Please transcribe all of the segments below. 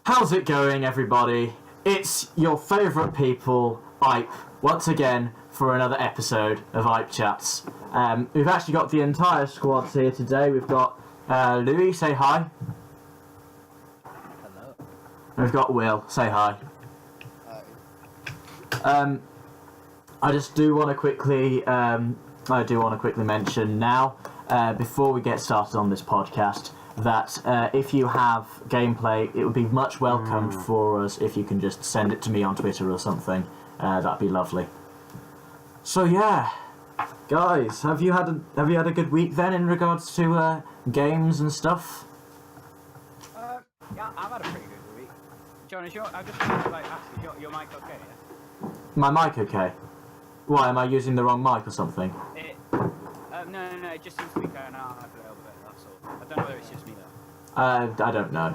How's it going, everybody? It's your favourite people, Ipe, once again for another episode of IpeChats. We've actually got the entire squad here today. We've got Louis, say hi. Hello. And we've got Will, say hi. Hi. I just do want to quickly, mention now, before we get started on this podcast, that if you have gameplay, it would be much welcomed for us if you can just send it to me on Twitter or something. That'd be lovely. So yeah, guys, have you had a good week then in regards to games and stuff? Yeah, I've had a pretty good week. John, I just wanted to ask, is your mic okay? Yeah? My mic okay? Why, am I using the wrong mic or something? No, it just seems to be going out a little bit, that's all. I don't know whether it's just me though. I don't know.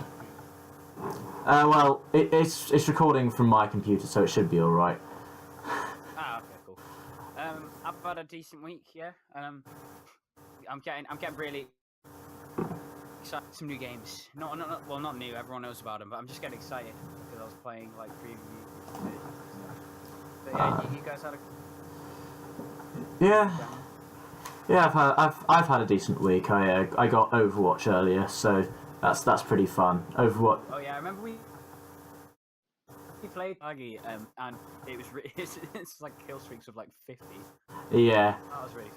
Well, it's recording from my computer, so it should be alright. Okay, cool. I've had a decent week, yeah. I'm getting really excited. Some new games. Not new, everyone knows about them, but I'm just getting excited because I was playing like preview. But yeah, you guys had a... Yeah, I've had a decent week. I got Overwatch earlier, so that's pretty fun. Overwatch. Oh yeah, I remember we played Aggie, and it was it's like kill streaks of like 50. Yeah. That was really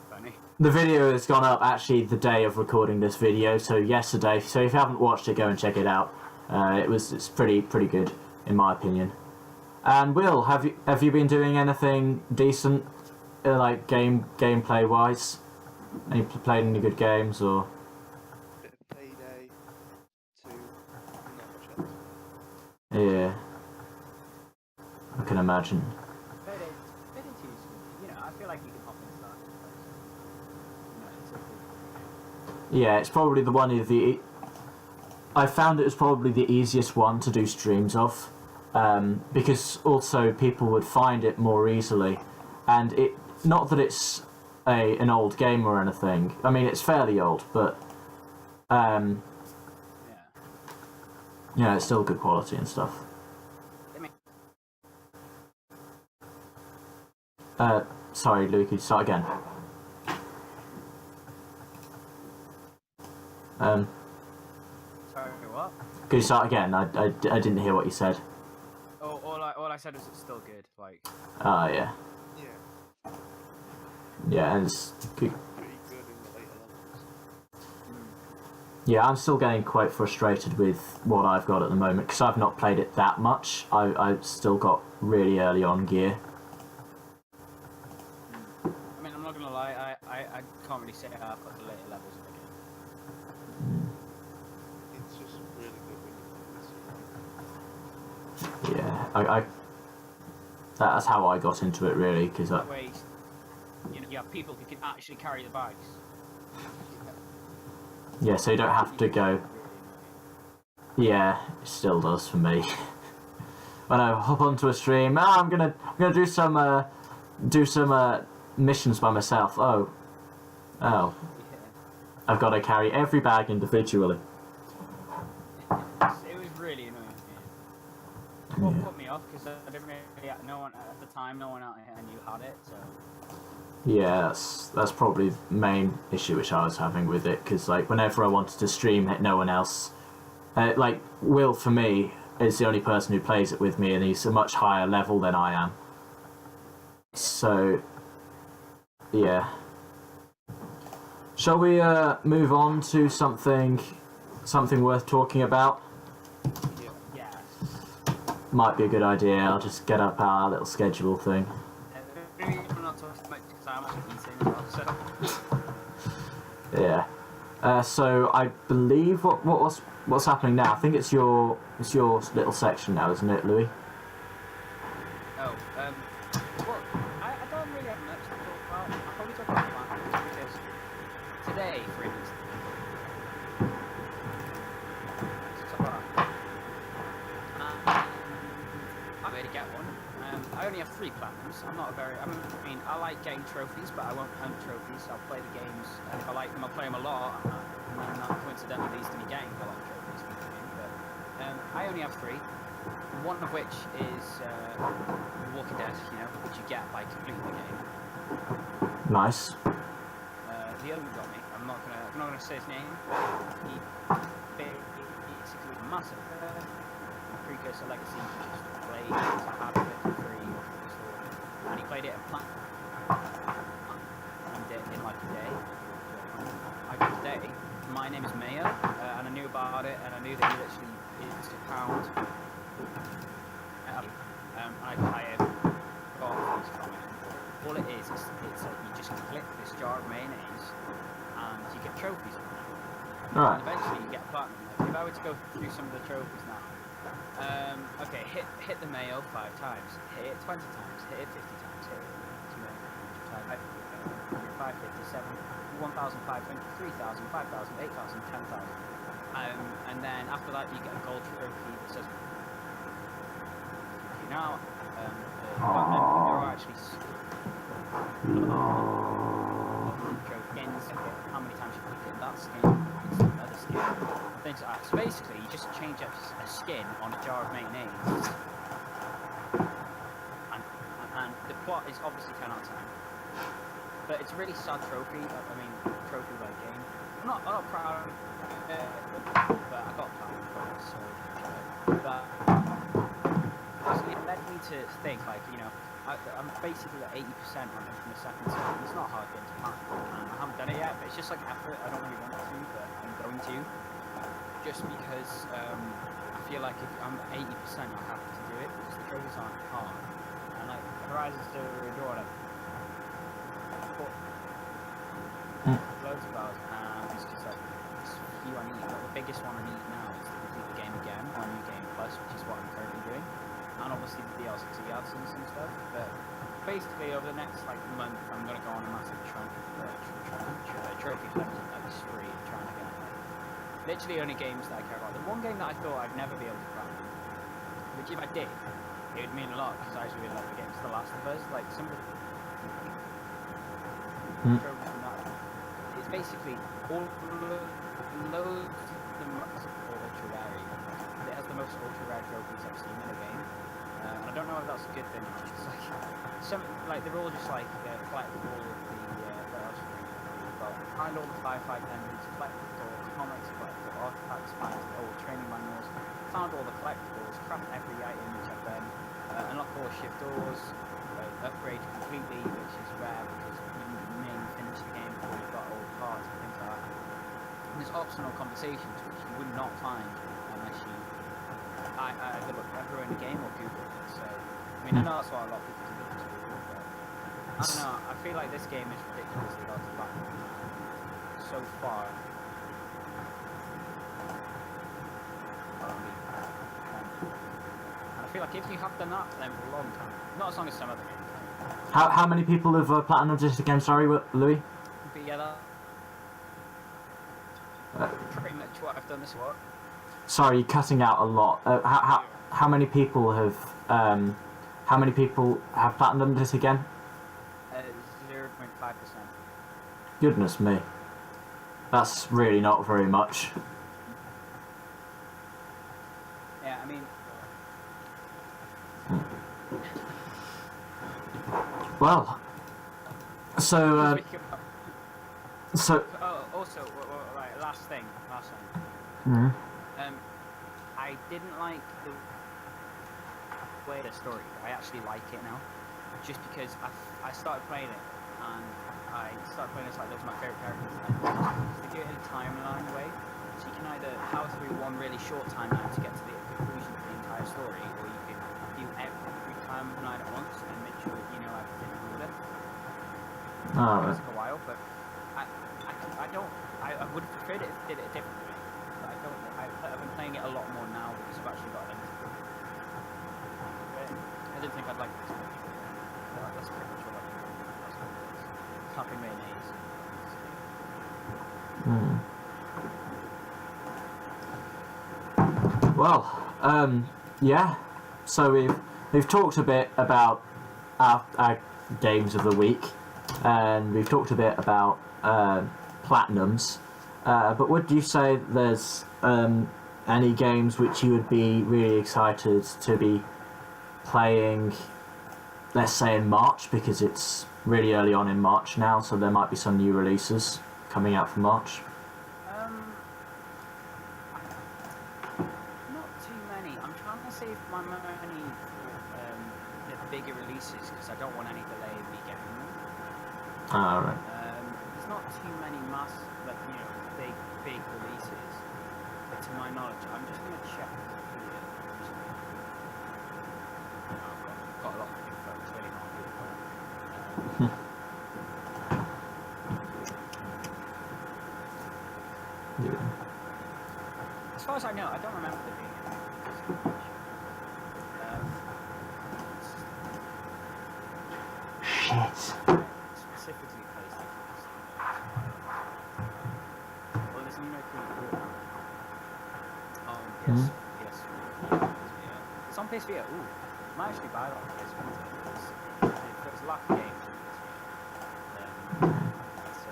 funny. The video has gone up actually the day of recording this video, so yesterday. So if you haven't watched it, go and check it out. It's pretty good in my opinion. And Will, have you been doing anything decent? Like gameplay wise, played any good games or? Bit of Payday 2, not much else. Yeah, I can imagine. Payday 2 is good. You know, I feel like you can hop into that. It's okay. Yeah, it's probably the one of the. I found it was probably the easiest one to do streams of, because also people would find it more easily, and it. Not that it's an old game or anything. I mean, it's fairly old, but yeah, it's still good quality and stuff. Sorry, Louis, could you start again? Sorry, what? Could you start again? I didn't hear what you said. Oh, all I said was it's still good. Like. Oh yeah. Yeah, and it's good. Pretty good in the later levels. Yeah, I'm still getting quite frustrated with what I've got at the moment because I've not played it that much. I've still got really early on gear. I mean, I'm not gonna lie. I can't really say I've got the later levels of the game. It's just really good when you play this. Yeah, that's how I got into it really because you have people who can actually carry the bags. Yeah, so you don't have to go. Yeah, it still does for me. When I hop onto a stream, I'm gonna do some missions by myself. Oh, Yeah. I've got to carry every bag individually. It was really annoying. What put me off because I didn't really no one at the time. No one out here knew had it, so. Yeah, that's probably the main issue which I was having with it, because like whenever I wanted to stream it, no one else, like Will for me is the only person who plays it with me, and he's a much higher level than I am. So, yeah. Shall we move on to something worth talking about? Yeah. Might be a good idea. I'll just get up our little schedule thing. Maybe we're not talking much because I'm actually eating as well, so. Yeah. So I believe what's happening now. I think it's your little section now, isn't it, Louis? Oh, well, I don't really have much to talk about. I'll probably talk about plans because today, for instance, I'm going to get one. I only have 3 platinums. I mean, I like getting trophies, but I won't hunt trophies. I'll play the games, and if I like them, I'll play them a lot. And then that coincidentally leads to me getting a lot of trophies. But I I only have 3. One of which is The Walking Dead, which you get by completing the game. Nice. The other one got me. I'm not gonna say his name. He basically a massive precursor legacy. He just played to have it for free, and he played it and did in like a day. Today, my name is Mayo, and I knew about it, and I knew that he literally is a pound. I got things from it. All it is it's like you just click this jar of mayonnaise, and you get trophies from it. Right. And eventually you get platinum. Like, if I were to go through some of the trophies now, okay, hit the mayo 5 times, hit it 20 times, hit it 50 times, hit it 557, 1,500, 3,000, 5,000, 8,000, 10,000. And then after that you get a gold trophy that says now there are actually trophies, how many times you click it, that skin, it's another skin, things like that. So basically you just change a skin on a jar of mayonnaise, and the plot is obviously 10 out of 10, but it's a really sad trophy. I mean, trophy like game. I'm not proud of it, but I got platinum for it, so but it led me to think, like, I'm basically at 80% on it from the second season. It's not hard getting to platinum, and I haven't done it yet, but it's just like effort. I don't really want to, but I'm going to, just because I feel like if I'm 80%, I have to do it, because the trophies aren't hard, and like Horizon Zero Dawn, loads of hours, and it's just like it's few I need. Like, the biggest one I need now is to complete the game again on New Game Plus, which is what I'm currently doing, and obviously the DLC ads and some stuff. But basically, over the next like month, I'm gonna go on a massive trophy collecting like spree, trying to get like literally only games that I care about. The one game that I thought I'd never be able to crack, which if I did, it would mean a lot, because I actually really like the games. The Last of Us, like some of the trophies from that. It's basically all loads of the most ultra rare. It has the most ultra rare trophies I've seen in a game, and I don't know if that's a good thing. It's like some, like they're all just like collect all of the what else? Well, find all the firefight enemies, collect all comics, collect all artifacts, find all training manuals, found all the collectibles, craft every item which I've done, unlock all shift doors, upgrade completely, which is rare because you mainly finish the game before you've got all the parts and things like that. And there's optional conversations which you would not find unless you either look everywhere in the game or Google it. So, I mean, I know that's what a lot of people do, but I don't know, I feel like this game is ridiculously hard to back so far. And I feel like if you have done that, then for a long time, not as long as some other games. How many people have platinum this again? Sorry, Louis. But yeah, that's pretty much what I've done this week. Sorry, you're cutting out a lot. How many people have platinum this again? 0.5%. Goodness me, that's really not very much. Yeah, I mean. Well, so also, right, last thing. Mm-hmm. I didn't like the way the story. I actually like it now, just because I started playing it, and I started playing this like those are my favorite characters. And they do it in a timeline way, so you can either power through one really short timeline to get to the conclusion of the entire story, or you can do every timeline at once and make sure you know everything in order. Oh, It took a while, but I would have preferred it if it did it a different way. But I've been playing it a lot more now because I've actually got it. I didn't think I'd like this much. That's pretty much all I've done. Topping mayonnaise. Well, yeah. So we've talked a bit about our games of the week, and we've talked a bit about platinums. But would you say there's any games which you would be really excited to be playing, let's say in March, because it's really early on in March now, so there might be some new releases coming out for March? Not too many. I'm trying to save my money for the bigger releases because I don't want any delay in me getting them. Right. There's not too many big releases. But to my knowledge, I'm just going to check here. I've got a lot of info. It's really hard to As far as I know, I don't remember there being any. Specifically PlayStation. Well, there's no cool. Oh, yes. Yes. It's on PS Vita. Ooh, I might actually buy that on PS Vita. There's a lot of games on PS Vita. So,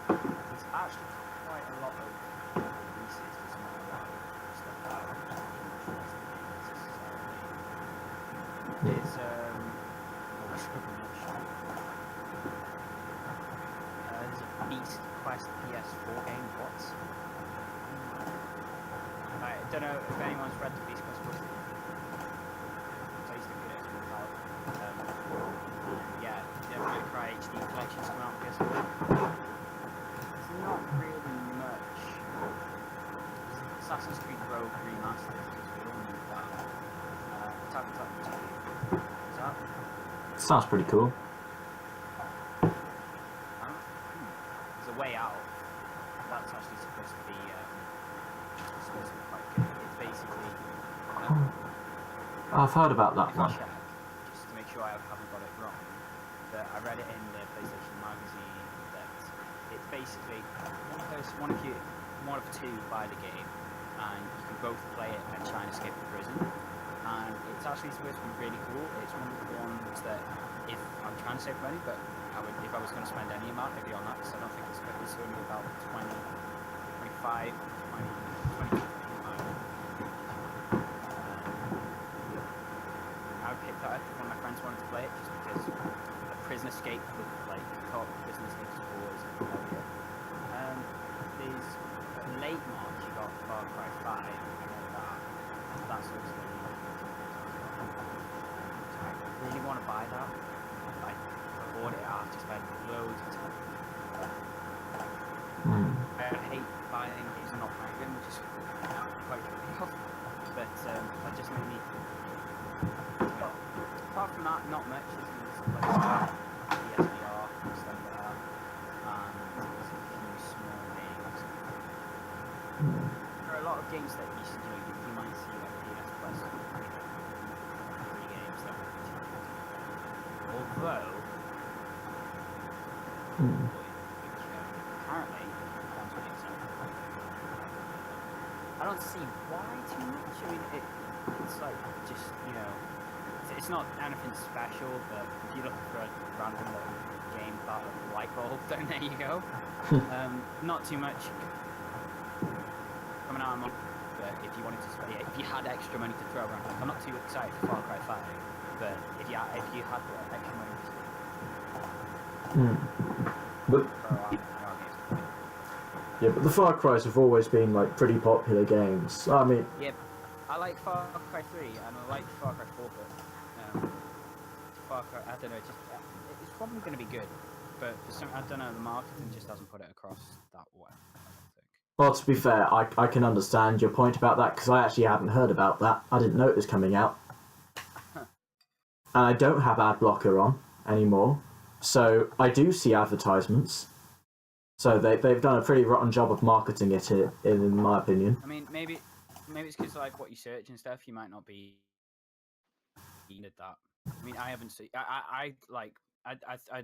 there's actually quite a lot of releases. There's not a lot of stuff that I'm interested in necessarily. There's, there's a Beast Quest PS4 game. What? I don't know if anyone's read the Beast Quest book. Yeah, the Devil Cry HD collection's come out on PS4. There's not really much. Assassin's Creed Rogue Remastered, because we all need that. Attack on Titan 2. Is that? Sounds pretty cool. There's a Way Out. That's actually supposed to be quite good. It's basically I've heard about that one. check, just to make sure I haven't got it wrong. But I read it in the PlayStation magazine that it's basically one of two buy the game, and you can both play it and try and escape the prison. And it's actually supposed to be really cool. It's one of the ones that, if I'm trying to save money, but if I was going to spend any amount, it'd be on that, because I don't think it's only about 20, 25, 20, 20, 25. I would pick that up if one of my friends wanted to play it, just because a prison escape with co-op prison escape is always a good idea. There's late March you got Far Cry 5. I know that. That's also I really want to buy that. I bought it after spent loads of time. I hate buying games and not playing them, which is quite difficult. But I just really. Apart from that, not much. There's ESPR and stuff like that, and there's a few small games. There are a lot of games that you might see PS Plus, 3 games that will continue. Although, apparently, that's what it's I don't see why too much. I mean, it's like just it's not anything special, but if you're looking for a random little game about a light bulb, then there you go. Not too much coming out of month, but if you wanted to if you had extra money to throw around, I'm not too excited for Far Cry 5, but if you had extra money to But yeah, but the Far Cry's have always been pretty popular games. I mean, yeah, I like Far Cry 3 and I like Far Cry 4, but Far Cry, I don't know, it's probably going to be good, but for some, I don't know, the marketing just hasn't put it across that well, I don't think. Well, to be fair, I can understand your point about that, because I actually hadn't heard about that. I didn't know it was coming out. And I don't have ad blocker on anymore, so I do see advertisements. So they've done a pretty rotten job of marketing it, in my opinion. I mean, maybe it's because what you search and stuff, you might not be needed that. I mean, I haven't seen. I'd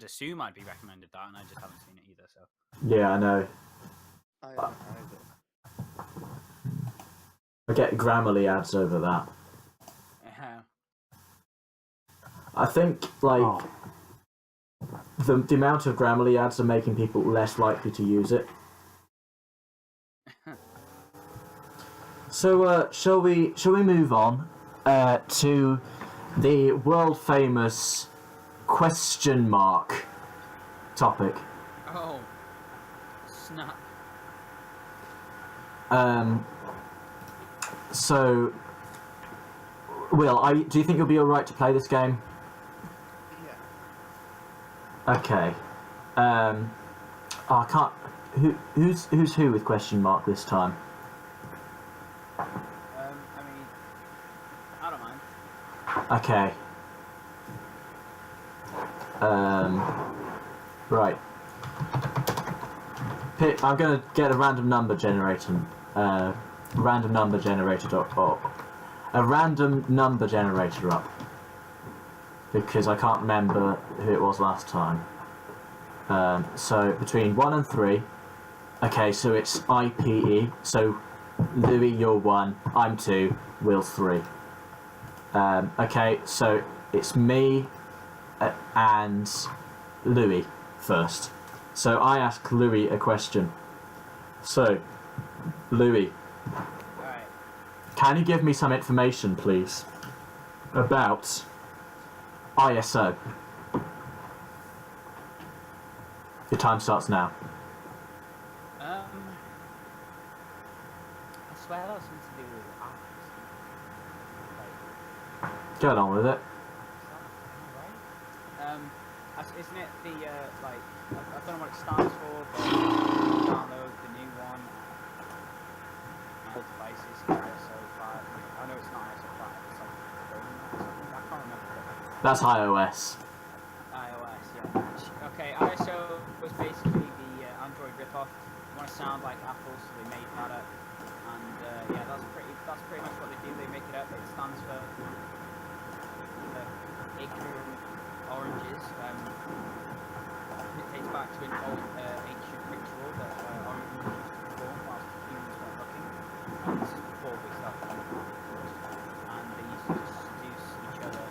assume I'd be recommended that, and I just haven't seen it either. So. Yeah, I know. I haven't either. I get Grammarly ads over that. I think the amount of Grammarly ads are making people less likely to use it. So shall we move on to the world famous question mark topic? Oh, snap. So, Will, do you think you'll be all right to play this game? Yeah. Okay. I can't. Who's who with question mark this time? I mean, I don't mind. Okay. Right. Pip, I'm gonna get a random number generator. A random number generator up because I can't remember who it was last time. So between 1 and 3. Okay, so it's IPE. So Louis, you're 1. I'm 2. Will's 3. Okay, so it's me and Louis first. So I ask Louis a question. So, Louis, Alright. can you give me some information, please, about ISO? Your time starts now. I swear that was something to do with arts. Like, Get on with it. is that right? Isn't it the, like, I don't know what it stands for, but download the new one. All devices, ISO 5. I know it's not ISO 5, it's like, I can't remember. That's iOS. iOS, yeah. Okay, ISO was basically the Android ripoff. They want to sound like Apple, so they made that up. And yeah, that's pretty much what they do. They make it up. It stands for ignorant oranges. It dates back to an old ancient ritual that oranges used to perform whilst humans weren't looking. And this is before we started looking, of course. And they used to just seduce each other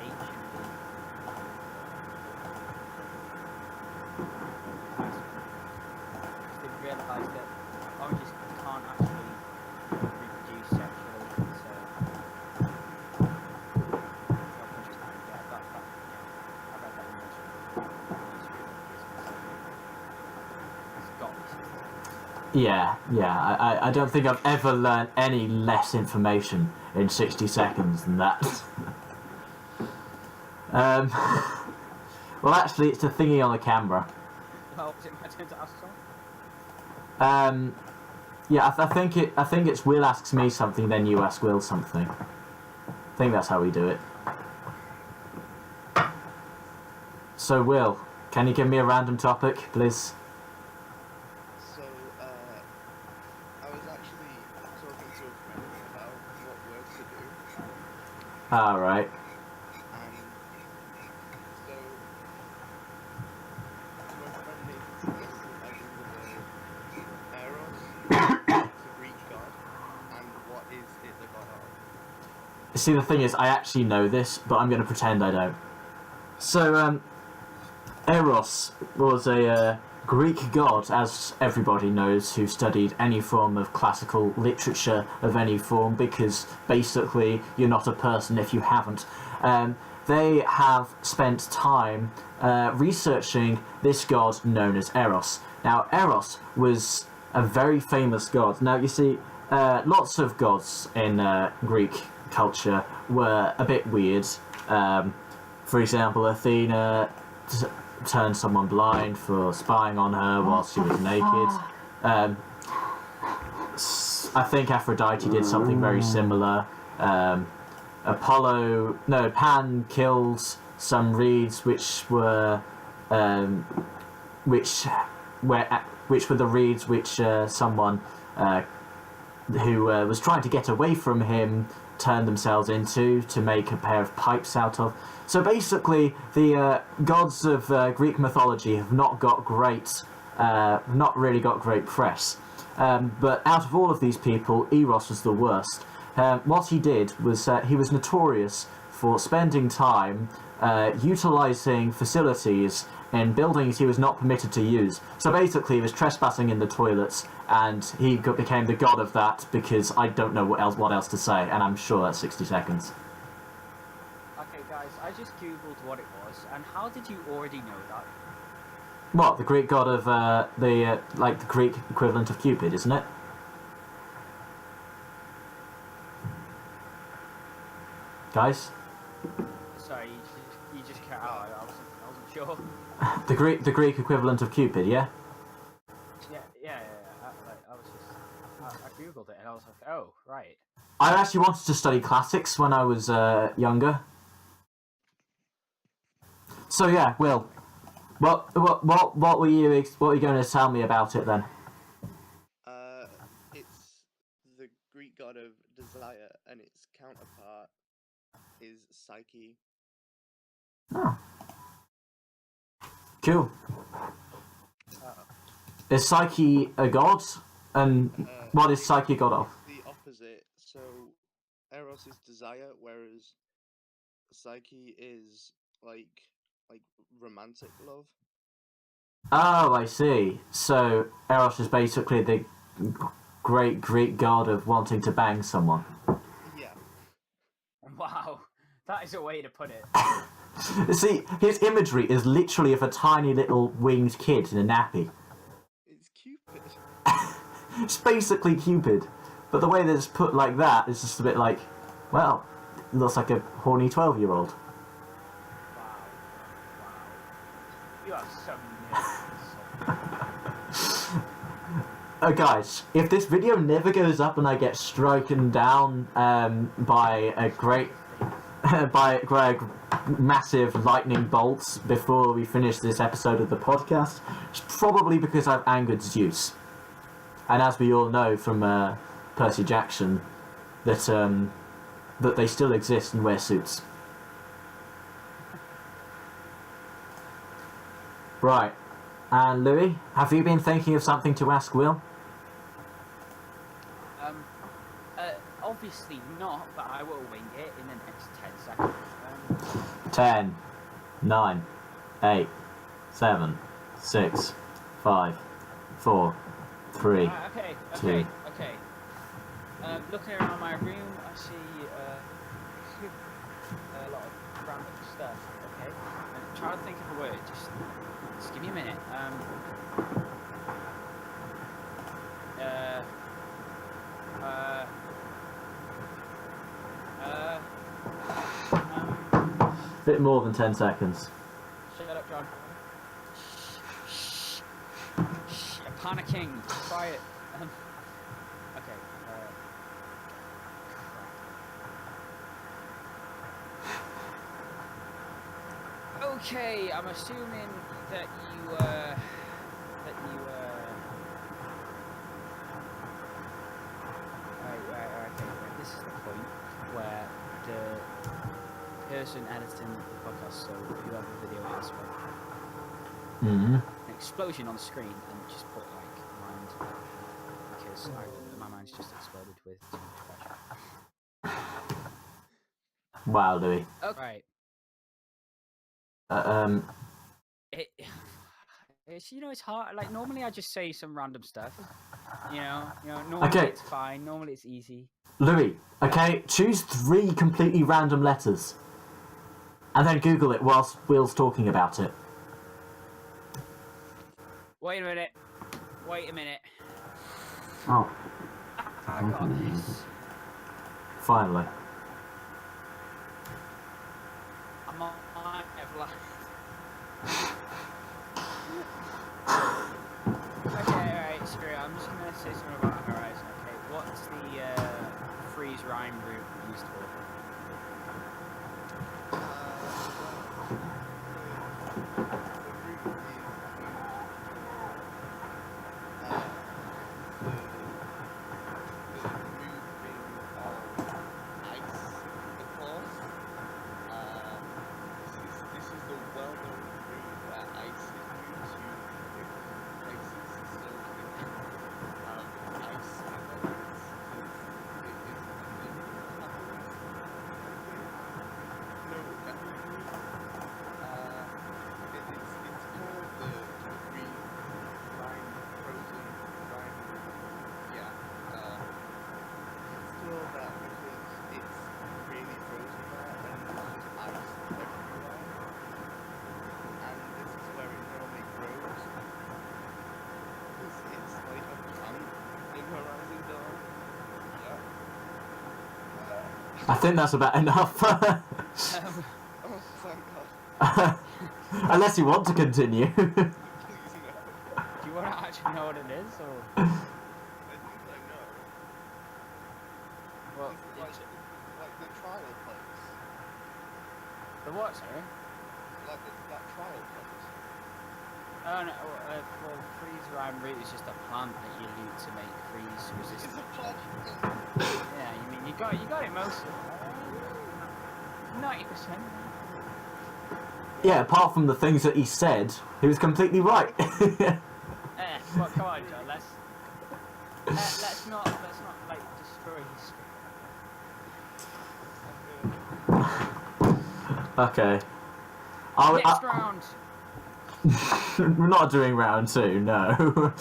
anciently. They realised that oranges can't actually reproduce sexually, so I read that in Yeah. I don't think I've ever learned any less information in 60 seconds than that. Well, actually, it's the thingy on the camera. Well, is it my turn to ask someone? Yeah, I think it's Will asks me something, then you ask Will something. I think that's how we do it. So, Will, can you give me a random topic, please? So, I was actually talking to a friend about what work to do, Alright. and so my friend made me suggested I do the word Eros, it's a Greek god, and what is it the god of? See, the thing is, I actually know this, but I'm going to pretend I don't. So, Eros was a Greek god, as everybody knows who studied any form of classical literature of any form, because basically you're not a person if you haven't. They have spent time researching this god known as Eros. Now, Eros was a very famous god. Now, you see, lots of gods in Greek culture were a bit weird. For example, Athena turned someone blind for spying on her while she was naked. I think Aphrodite did something very similar. Pan killed some reeds which were the reeds which someone who was trying to get away from him turned themselves into to make a pair of pipes out of. So basically, the gods of Greek mythology have not really got great press. But out of all of these people, Eros was the worst. What he did was he was notorious for spending time utilising facilities in buildings he was not permitted to use. So basically, he was trespassing in the toilets, and he became the god of that because I don't know what else to say, and I'm sure that's 60 seconds. Okay, guys, I just googled what it was, and how did you already know that? What, the Greek god of the Greek equivalent of Cupid, isn't it? Guys, Sorry, you just cut out. I wasn't sure. the Greek equivalent of Cupid, yeah. Yeah. I googled it and I was like, oh, right. I actually wanted to study classics when I was younger. So yeah, Will, what were you going to tell me about it then? It's the Greek god of desire, and its counterpart is Psyche. Oh. Cool. Oh. Is Psyche a god? And what is Psyche a god of? The opposite. So Eros is desire, whereas Psyche is like romantic love. Oh, I see. So Eros is basically the great Greek god of wanting to bang someone. Yeah. Wow, that is a way to put it. See, his imagery is literally of a tiny little winged kid in a nappy. It's Cupid. It's basically Cupid, but the way that it's put like that is just a bit like, well, it looks like a horny 12-year-old. Wow. You are so nice. Guys, if this video never goes up and I get stricken down by a great massive lightning bolts before we finish this episode of the podcast, it's probably because I've angered Zeus. And as we all know from Percy Jackson, that they still exist and wear suits. Right. And Louis, have you been thinking of something to ask Will? Obviously not, but I will wing it in the next 10 seconds. 10, 9, 8, 7, 6, 5, 4, 3. Okay. Looking around my room, I see a lot of random stuff. Okay, I'm trying to think of a word. Just give me a minute. Bit more than 10 seconds. Shut up, John. Shh. I'm panicking. Quiet. Okay. Okay, I'm assuming that you right, okay. This is the point where the person editing the podcast, so whoever video is, an explosion on the screen and just put like mind, because my mind's just exploded with too much pressure. Wow, Louis. Okay. It's it's hard. Like normally I just say some random stuff. Normally Okay. it's fine. Normally it's easy. Louis, okay, choose 3 completely random letters. And then Google it whilst Will's talking about it. Wait a minute. Oh, I got this. finally. I might have lied. Okay, alright, screw it. I'm just gonna say something about Horizon, okay? What's the freeze rhyme route used for? I think that's about enough. Oh, thank God. Unless you want to continue. Please no. Do you want to actually know what it is, or? I think I know. Well, It's like the trial place. the what, sorry? Like that trial place. Oh no, well, freeze rime root is just a plant that you loot to make freeze It's resistant. a plant. Yeah, you mean you got it mostly. 90%. Yeah, apart from the things that he said, he was completely right. Well, come on, John. Let's not like destroy history. Okay. Next round. We're not doing round 2, no. Oh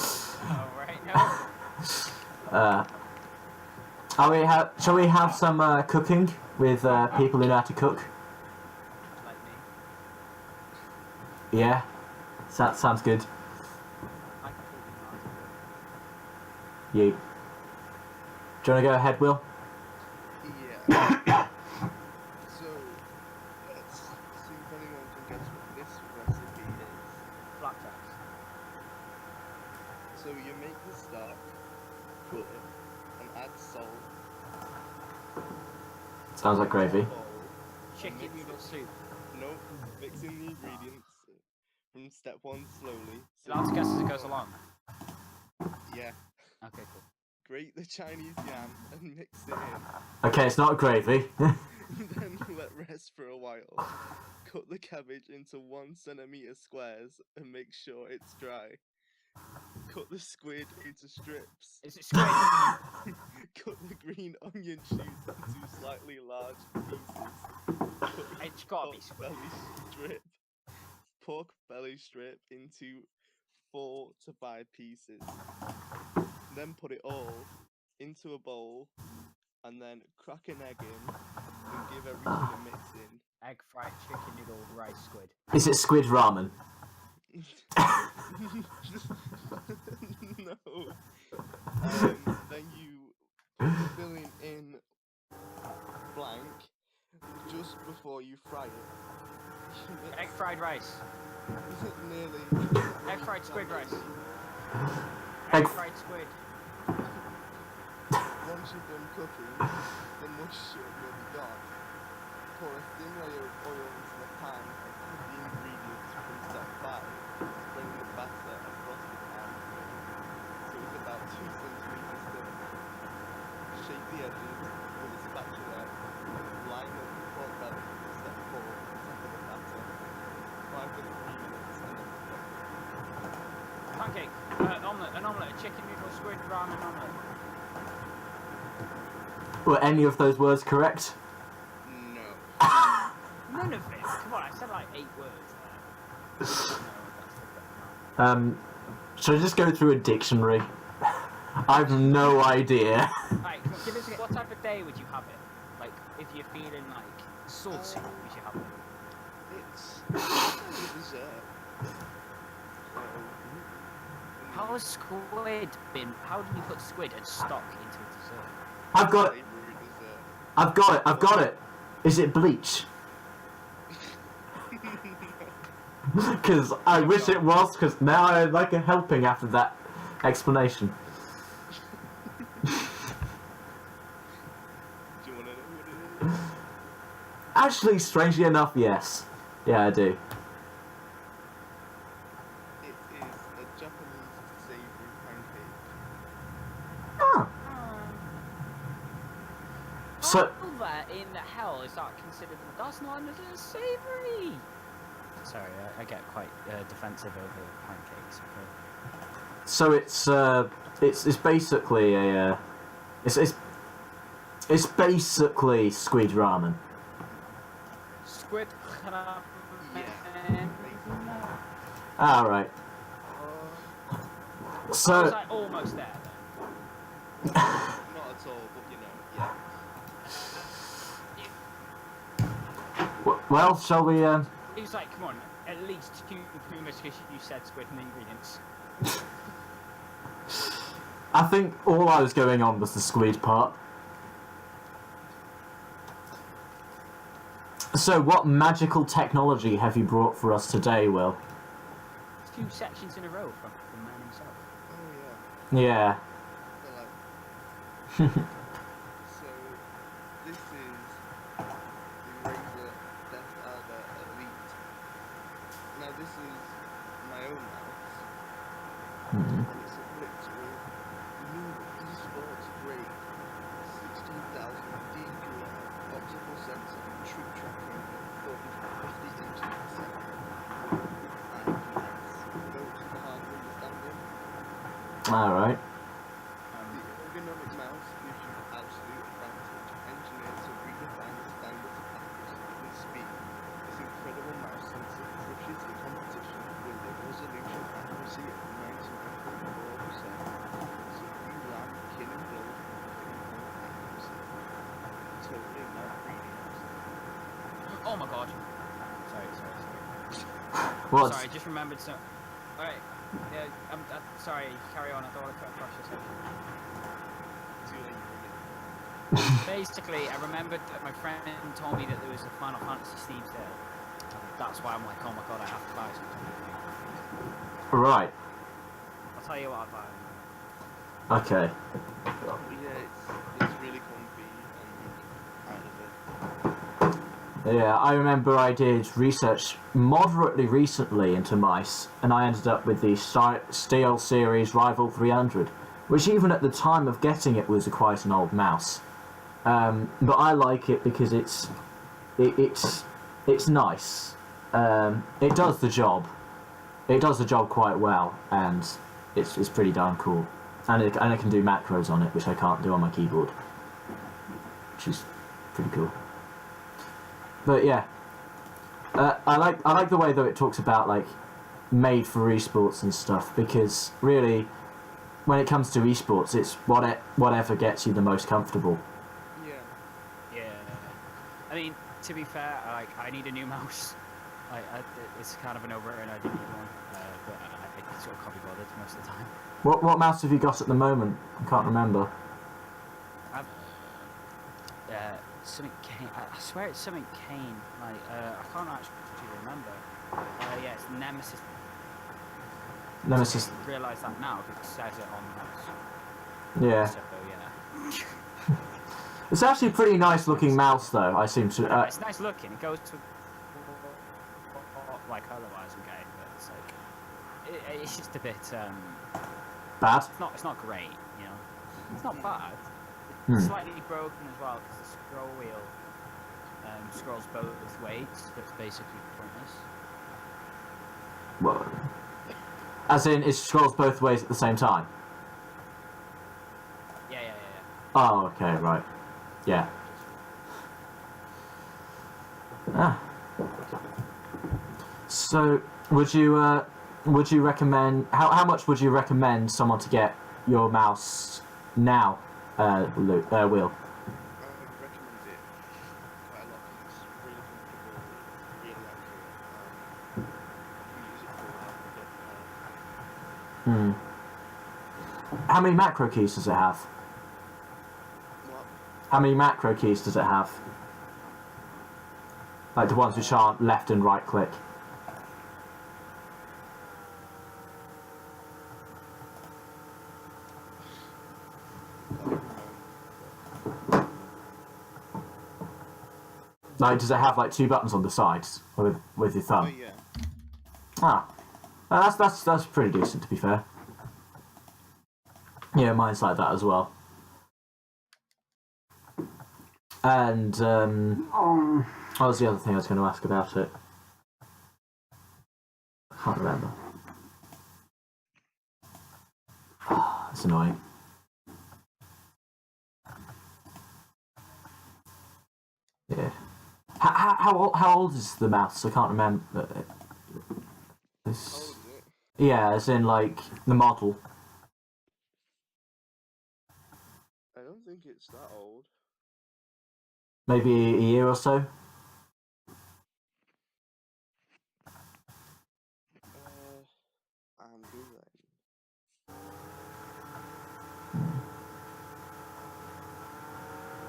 right, no. Shall we have some cooking with people who know how to cook? Like me. Yeah, that sounds good. I completely not. You. Do you want to go ahead, Will? Yeah. So, let's see if anyone can guess what this recipe is. Flapjacks. So you make the stock, cook it, and add salt. Sounds like gravy. Bowl, Chicken mix noodle it. soup. Nope. Mix in the ingredients from step 1 slowly. You'll have to guess as it goes along. Yeah. Okay, cool. Grate the Chinese yam and mix it in. Okay, it's not gravy. Then let rest for a while. Cut the cabbage into 1 centimeter squares and make sure it's dry. Cut the squid into strips. Is it squid? Cut the green onion shoots into slightly large pieces. Cut It's gotta be squid. pork belly strip into 4 to 5 pieces. Then put it all into a bowl and then crack an egg in and give everything a mix in. Egg fried chicken noodle rice squid. Is it squid ramen? No. Then you put the filling in blank just before you fry it. Egg fried rice. Nearly. Egg fried squid rice. Egg- Egg fried squid. Once you're done cooking, the mush will be gone. Pour a thin layer of oil into the pan and cook the ingredients from step 5. Spreading the batter across the pan so it's about 2 centimeters thick. Shape the edges with a spatula. Line up the pork belly for step 4 on top of the batter. Fry for 3 minutes and then cook. Pancake. An omelette. A chicken noodle squid ramen omelette. Were any of those words correct? No. None of it. Come on, I said like 8 words there. Should I just go through a dictionary? I've no idea. Alright, come on, give us a, what type of day would you have it? Like, if you're feeling like salty, would you have it? It's a dessert. How has squid been? How do you put squid and stock into a dessert? I've got it. Savoury dessert. I've got it. Is it bleach? Because I wish it was, because now I'd like a helping after that explanation. Do you want to know what it is? Actually, strangely enough, yes. Yeah, I do. It is a Japanese savoury pancake. Oh. So, How that in hell is that considered? That's not a savoury. Sorry, I get quite defensive over pancakes. Okay. so it's basically a it's basically squid ramen. Squid ramen. All right. So. I was like almost there then. Not at all, but you know, yeah. Well, shall we? He was like, come on, at least two pumas because you said squid in the ingredients. I think all I was going on was the squid part. So, what magical technology have you brought for us today, Will? It's 2 sections in a row from the man himself. Oh yeah. Yeah. They're like, so this is the Razer Death Adder Elite. Now this is my own mouse, Hmm. and it's equipped with new eSports grade 16,000 DPI optical sensor and troop tracking at 450 inches per second, and has note hard understanding. All right. The ergonomic mouse gives you absolute advantage, engineered to redefine the standards of accuracy and speed. This incredible mouse sensor crushes the competition with a resolution accuracy of 99.4%, so you land killing blows with pinpoint accuracy. Totally not 3D mouse. Oh my god. Sorry. What? Sorry, just remembered some. Alright. Yeah, sorry, carry on. I don't want to cut across your section. Too late. Basically, I remembered that my friend told me that there was a Final Fantasy Steam sale. That's why I'm like, oh my god, I have to buy something. Right. I'll tell you what I buy. Okay. But yeah, it's really comfy and out of it. Yeah, I remember I did research moderately recently into mice, and I ended up with the Steel Series Rival 300, which even at the time of getting it was quite an old mouse. But I like it because it's nice. It does the job. It does the job quite well, and it's pretty darn cool. And it can do macros on it, which I can't do on my keyboard, which is pretty cool. But yeah, I like the way though it talks about like made for esports and stuff, because really, when it comes to esports, it's whatever gets you the most comfortable. Yeah. Yeah. I mean, to be fair, I need a new mouse. It's kind of an over, and I do need one, but I sort of can't be bothered most of the time. What mouse have you got at the moment? I can't remember. I've something Kane. I swear it's something Kane. I can't actually remember. Yeah, it's Nemesis. Nemesis. I realise that now because it says it on the mouse. Yeah. So yeah. It's actually a pretty nice looking mouse though. I seem to. It's nice looking. It goes to like otherwise I'm getting, but it's like it's just a bit Bad. It's not great, you know. It's not bad. It's slightly broken as well because the scroll wheel scrolls both ways, so it's basically pointless. Well, as in, it scrolls both ways at the same time. Yeah. Oh, okay, right. Yeah. Ah. So, would you recommend? How much would you recommend someone to get your mouse now, Will? I would recommend it quite a lot because it's really comfortable, really accurate. You can use it for a bit. How many macro keys does it have? What? How many macro keys does it have? Like the ones which aren't left and right click. Like, does it have like 2 buttons on the sides with your Oh thumb? yeah. That's pretty decent, to be fair. Yeah, mine's like that as well. And what was the other thing I was going to ask about it? I can't remember. That's annoying. Yeah. How old is the mouse? I can't remember. How old is it? Yeah, as in like the model. I don't think it's that old. Maybe a year or so. I'm googling.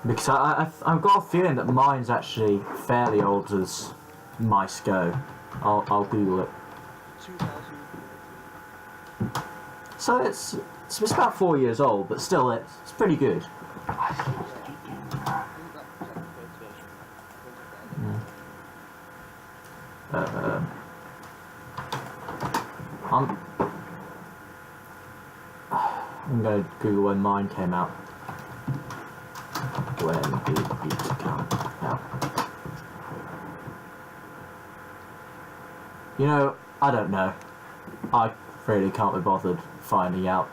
Because I've got a feeling that mine's actually fairly old as Mice Go. I'll Google it. 2014. So it's about 4 years old, but still it's pretty good. I think that's the first version. I'm going to Google when mine came out. When did it come out? You know, I don't know. I really can't be bothered finding out.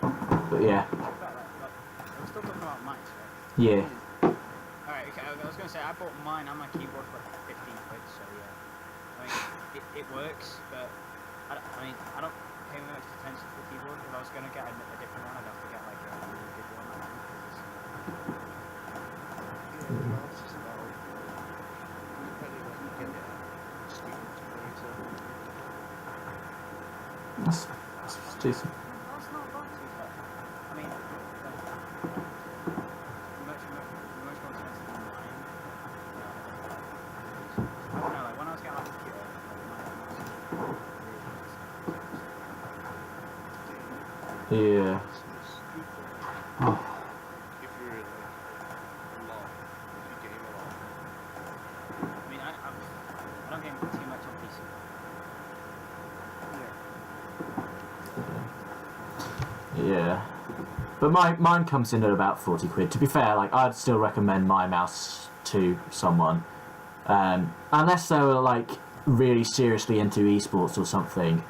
But yeah. We're still talking about mics, right? Yeah. Alright, okay, I was going to say, I bought mine and my keyboard for like 15 quid, so yeah. I mean, it works, but I don't pay much attention to the keyboard. If I was going to get a different one, I'd have to get like a really good one. I think, 'cause Yeah, the mouse is about, depending on what you get it at, speaking to monitor. That's decent. that's not bad, to be fair. I mean, much more expensive than mine. I don't know, like when I was getting like a computer, like mine was really expensive. Yeah. It's good for Oh. if you're like a lot, if you game a lot. I mean, I don't game too much on PC. Yeah. But mine comes in at about 40 quid. To be fair, like I'd still recommend my mouse to someone. Unless they were like really seriously into esports or something.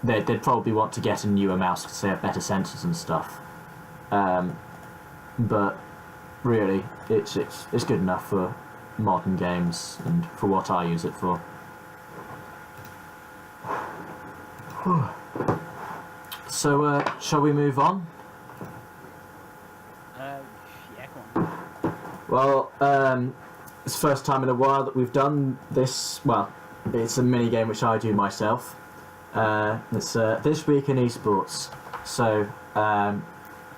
They'd probably want to get a newer mouse because they have better sensors and stuff. But really, it's good enough for modern games and for what I use it for. So, shall we move on? Yeah, go on. Well, it's the first time in a while that we've done this. Well, it's a mini game which I do myself. It's This Week in Esports. So,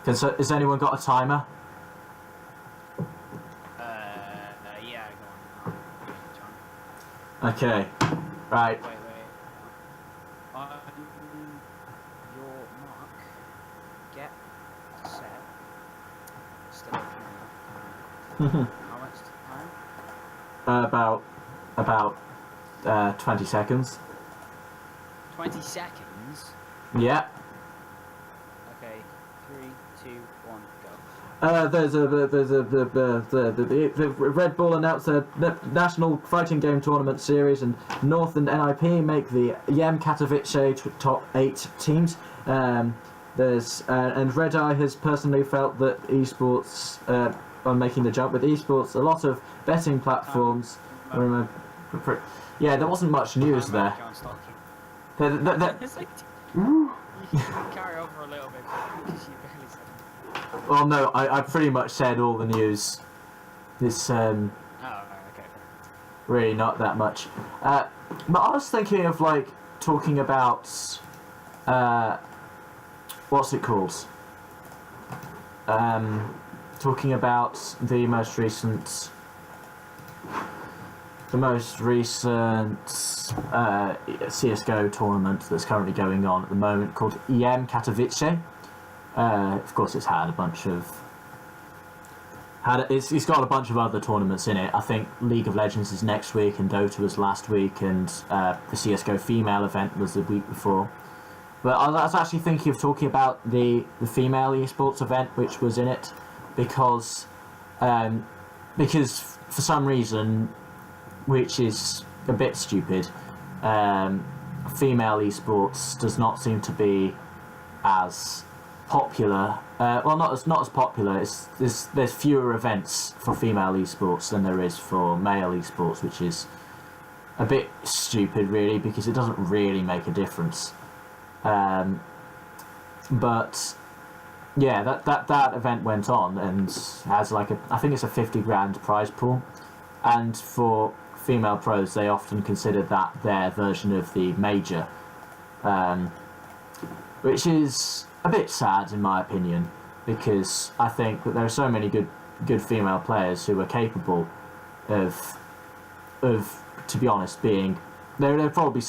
has anyone got a timer? Yeah, go on. Okay, right. Wait. On your mark, get set. Still open. How much time? About 20 seconds. 20 seconds. Yeah. Okay, 3, 2, 1, go. The Red Bull announced their national fighting game tournament series, and North and NIP make the EM Katowice top 8 teams. And Red Eye has personally felt that esports, on making the jump with esports, a lot of betting platforms. Yeah, there wasn't much news there. It's like, you can carry over a little bit because you barely said it. Well, no, I pretty much said all the news. It's Oh, okay. really not that much. But I was thinking of like talking about what's it called? Talking about the most recent CS:GO tournament that's currently going on at the moment, called EM Katowice. Of course, it's had a bunch of it's got a bunch of other tournaments in it. I think League of Legends is next week, and Dota was last week, and the CS:GO female event was the week before. But I was actually thinking of talking about the female esports event which was in it, because for some reason, which is a bit stupid, female esports does not seem to be as popular. Not as popular. There's fewer events for female esports than there is for male esports, which is a bit stupid, really, because it doesn't really make a difference. But yeah, that event went on and has like I think it's a 50 grand prize pool, and for female pros they often consider that their version of the major, which is a bit sad in my opinion. because I think that there are so many good female players who are capable of to be honest, being there are probably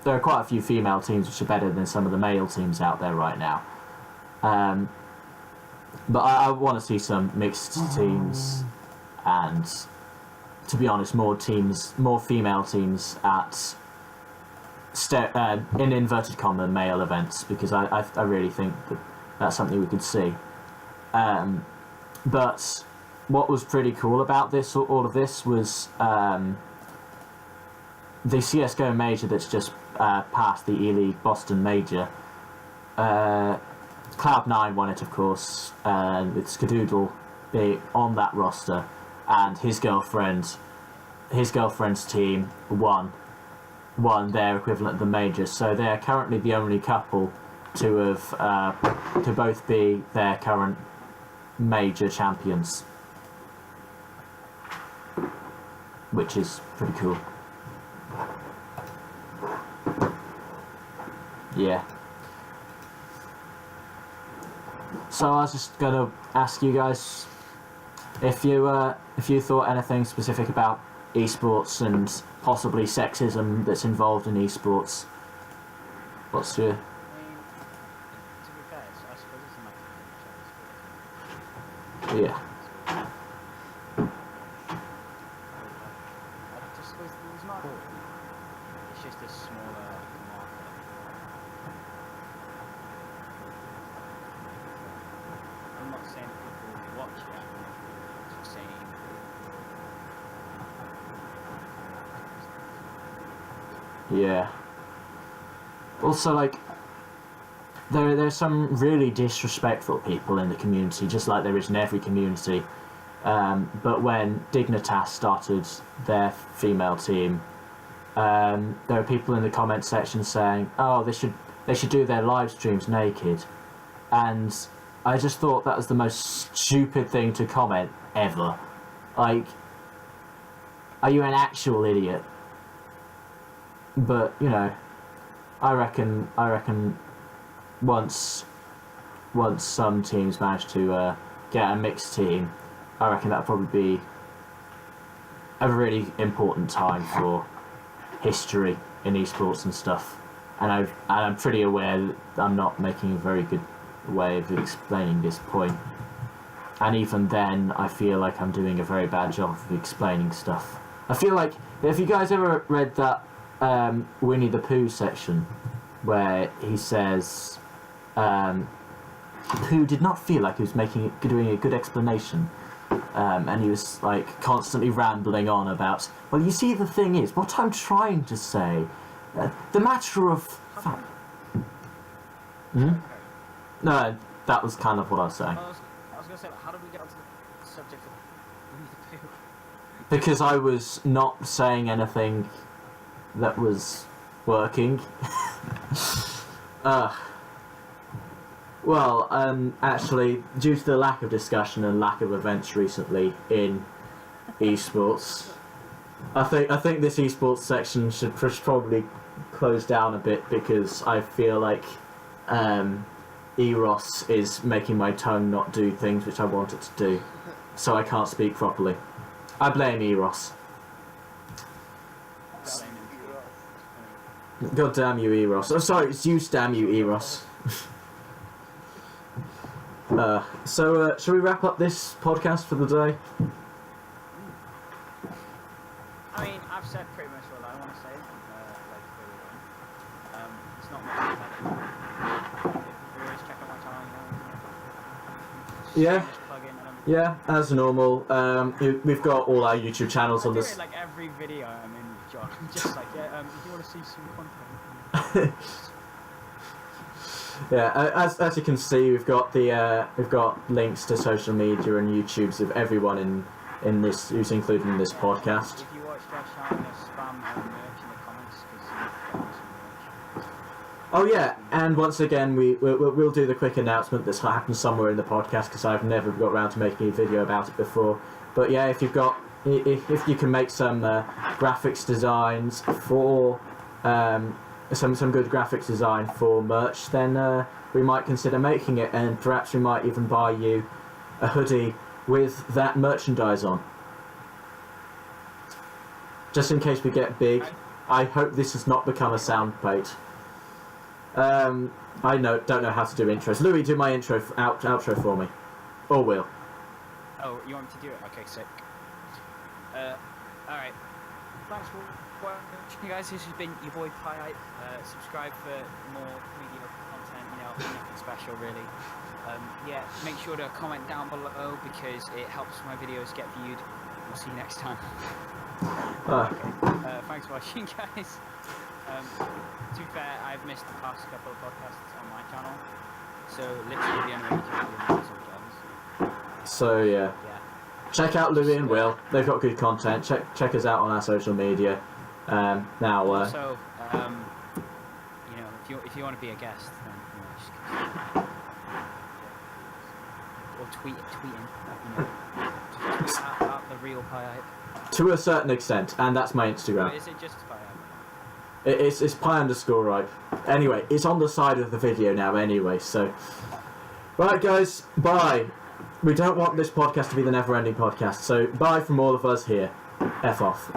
there are quite a few female teams which are better than some of the male teams out there right now. But I want to see some mixed teams, and to be honest, more female teams at in inverted comma male events, because I really think that that's something we could see. But what was pretty cool about all of this was the CSGO major that's just passed, the E-League Boston major. Cloud9 won it, of course, with Skadoodle being on that roster, and his girlfriend's team won their equivalent of the major. So they're currently the only couple to have to both be their current major champions, which is pretty cool. Yeah. So I was just gonna ask you guys if you thought anything specific about esports and possibly sexism that's involved in esports. What's your... I mean, to be fair, I suppose it's a matter of sport. Yeah. I just suppose there's not. It's just a smaller market. I'm not saying people watch it. I'm just saying. Yeah. Also, like, there's some really disrespectful people in the community, just like there is in every community. But when Dignitas started their female team, there were people in the comment section saying, "Oh, they should do their live streams naked," and I just thought that was the most stupid thing to comment ever. Like, are you an actual idiot? But you know, I reckon once some teams manage to get a mixed team, I reckon that'll probably be a really important time for history in esports and stuff. And I'm pretty aware that I'm not making a very good way of explaining this point. And even then, I feel like I'm doing a very bad job of explaining stuff. I feel like, if you guys ever read that Winnie the Pooh section, where he says Pooh did not feel like he was doing a good explanation, and he was like constantly rambling on about, well, you see, the thing is, what I'm trying to say, the matter of fact. No, that was kind of what I was saying. I was going to say, how did we get onto the subject of Winnie the Pooh? Because I was not saying anything that was working. Well, actually, due to the lack of discussion and lack of events recently in esports, I think this esports section should probably close down a bit, because I feel like Eros is making my tongue not do things which I want it to do, so I can't speak properly. I blame Eros. God damn you, Eros. Oh, sorry, it's you, damn you, Eros. So, shall we wrap up this podcast for the day? I mean, I've said pretty much what I want to say. It's not much to say. You always check out my channel, Yeah. Just plug in and Yeah, as normal. We've got all our YouTube channels I on do this. it like every video I'm in with John. I'm just like, yeah, if you want to see some content. Yeah, as you can see, we've got links to social media and YouTubes of everyone in this who's included in this podcast. If you watch Josh Allen, spam merch in the comments, because he's got some merch. Oh yeah, and once again, we'll do the quick announcement that's happened somewhere in the podcast, because I've never got around to making a video about it before. But yeah, if you can make some graphics designs for some good graphics design for merch, then we might consider making it, and perhaps we might even buy you a hoodie with that merchandise on. Just in case we get big. I hope this has not become a soundbite. I don't know how to do intros. Louis, do my outro for me. Or Will. Oh, you want me to do it? Okay, sick. Alright. Thanks for watching, guys. This has been your boy Hype. Subscribe for more video content, nothing special really. Yeah, make sure to comment down below because it helps my videos get viewed. We'll see you next time. Okay. Thanks for watching, guys. To be fair, I've missed the past couple of podcasts on my channel, so literally the only way you can do it is with So yeah. Check out Louis and Will. They've got good content. Check us out on our social media. Now. Also, if you want to be a guest, then just or tweet in. Just tweet out the real Hype. To a certain extent, and that's my Instagram. Or is it just Hype? It's pi_ripe. Anyway, it's on the side of the video now anyway, so... Right, guys, bye. We don't want this podcast to be the never-ending podcast, so bye from all of us here. F off.